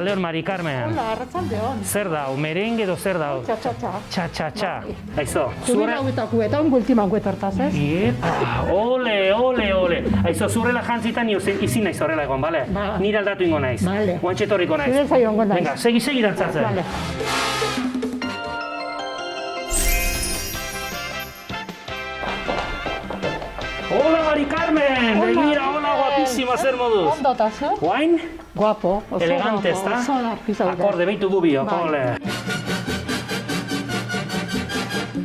Arratsaldeon, Mari Carmen. Hola, arratsaldeon. Zer dau, merengue edo zer dau? Txa-txa-txa. Txa-txa-txa. Aizo, Zure hauetako eta ongultiman guetortaz, ez? Iepa, ole. Aizo, zurrela jantzitan izin naiz horrela egon, bale? Ba. Nire aldatu ingo naiz. Bale. Guantxetorriko naiz. Zure zaio ongo naiz. Venga, segi dantzatzen. Bale. Hola, Mari Carmen! Hola, Begira, hola, guapísima, zer moduz? Ondo eta zer? Guain? Guapo, oso Elegante, guapo, ezta? oso larki zaude. Akorde, behitu gubio, Bai. ole.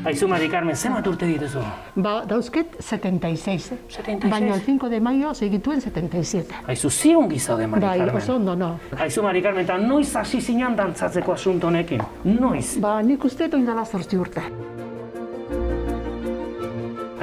Aizu, Mari Carmen, zenbat urte dituzu? Ba, dauzket 76. 76? Baina el 5 de maio segituen 77. Aizu, ziongi zaude, Mari Bai, Carmen. oso ondo, no. Aizu, Mari Carmen, eta noiz hasi zinean dantzatzeko asunto honekin? Noiz? Ba, nik uste oindala 8 urte.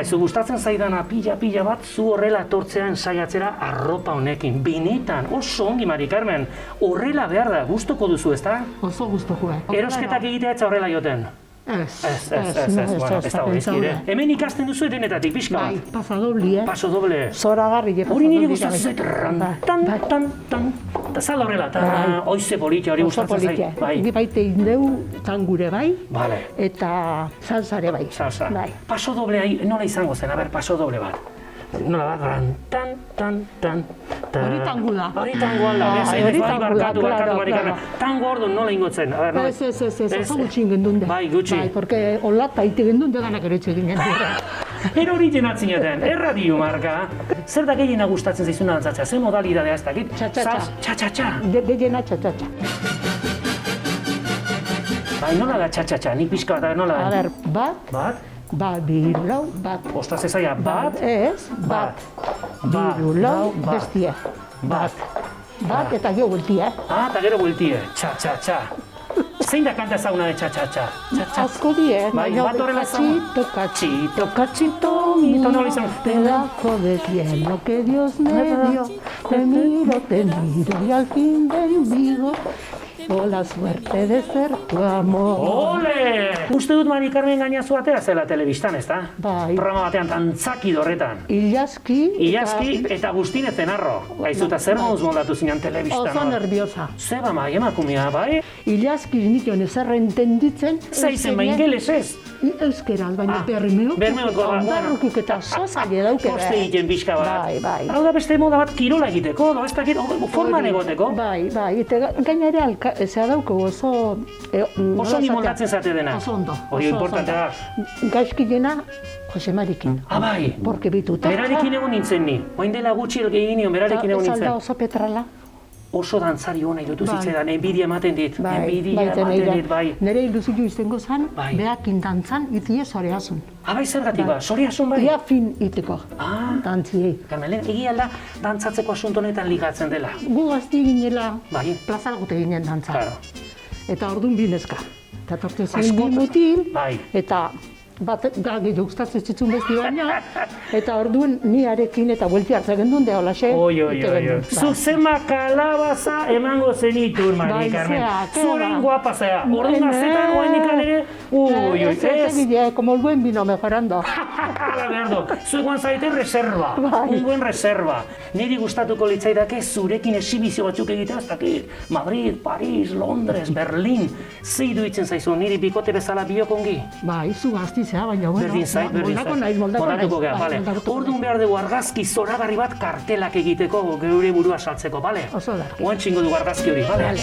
Aizu, gustatzen zaidana pila bat zu horrela etortzea ensaiatzera arropa honekin. Benetan, oso ongi, Mari Carmen. Horrela behar da, gustuko duzu, ezta? Oso guztokue. Erosketak egitea etza horrela joten. Ez, Bueno, ez da gaizkire. Hemen ikasten duzu denetatik, pixka Bai, bat. pasa dobli, Paso doble. Zoragarri je Hori nire paso gustatzen dobli. zait, tan, eta zala horrela, eta Bai. oize politia hori Oso gustatzen politia. zait. Bai, Ni baite indeu tangure bai, vale, eta salsare bai. salsa. Bai. Paso doble, nola izango zen, a ber, paso doble bat. Nola da, tan. Hori tango da. Hori tangoan da, Ah, bai, hori tango da, barkatu, claro, Mari Carmen. claro. Tango orduan nola ingotzen, a ber, nola. Ez, oso gutxi gendunde. Bai, gutxi. Bai, porque olata ite gendunde ganak ere etxe ginen. Ero hori jenatzineten, erradio marka. Zer da gehiena gustatzen zaizuna dantzatzea, ze modalidadea ez dakit? Txa-txa-txa. Txa-txa-txa. Gehiena txatxatxa. Bai, nola da txa-txa-txa, nik pixka bat, nola da? A ber, bat, Bat? bi, lau, bat. Ostras ez zaila, bat, Ez, bat. Bat. Biru, lau, Bat. bestie. bat. Bat eta gero bultia. Eta gero bueltie, txa-txa-txa. Zein da kanta ezaguna de txa-txa-txa? Txa-txa. Asko die, Bai, bat horrela cachito, Cachito, cachito, mito, nola izan. pedazo de cielo que Dios me dio. Te miro y al fin bendigo. O la suerte de ser tu amor. Ole! Uste dut Mari Carmen gainazu atera zela telebistan, ez da? Bai. Programa batean tantzaki horretan. Ilaski. Ilaski eta Agustine Zenarro. Aizu, eta zer moduz moldatu zinean telebistan? Oso nerviosa. Zeba mai emakumea, bai? Ilaski nikion ezerra entenditzen. Zeizen ba ingelesez. Euskeraz, baina bermeok. Bermeoko, Ondarrukik eta zozaile daukera. Koste egiten pixka bat. Bai. Hau da beste moda bat kirola egiteko, no? Ez dakit, forman egoteko. Bai, eta gainera ezea dauko oso... Oso ni moldatzen zate dena. Oso ondo. Hori importante da. Gaizkilena, Jose Marikin. Bai. Porque bituta. Berarekin egon nintzen ni. Oain dela gutxi egin nion, berarekin egon Ez alda nintzen. oso petrala. Oso dantzari hona irutu Bai. zitzaidan, enbidia ematen dit. Enbidia ematen dit, bai. Nere iluzio izango zan, Bai. behakin dantzan, itie zoreazun. Bai, zergatik ba, soriasun bai. Ia fin iteko, Ah, dantziei. Carmen, egia da dantzatzeko asunto honetan ligatzen dela. Gu gazti ginela, Bai. plazaragote ginen dantza. Claro. Eta orduan bi neska. Eta tortu zen Asko- bi mutil, Bai. eta bat gage gustatzen zitzun besti baina, eta orduan ni arekin eta buelti hartzen gendun de holaxe. Oi. Zuzema kalabaza emango zenitun, Mari Bai, Carmen. zea, Zuren ba. guapa zea. Orduan azetan oainik ere, ez. Como el buen vino mejorando. Hala behar du. Zuek guan zaite reserva. Bai. Un buen reserva. Niri gustatuko litzaidake zurekin exhibizio batzuk egitea, ez dakit. Madrid, Paris, Londres, Berlin. Ze iruditzen zaizu, niri bikote bezala biokongi? Bai, zu gaztizea, baina bueno. Berdin zait. Moldatuko naiz. Moldatuko geha, Bai, bale. moldatuko Orduan naiz. behar dugu argazki zoragarri bat kartelak egiteko geure burua saltzeko, bale? Oso da. Oan txingo dugu argazki hori, bale?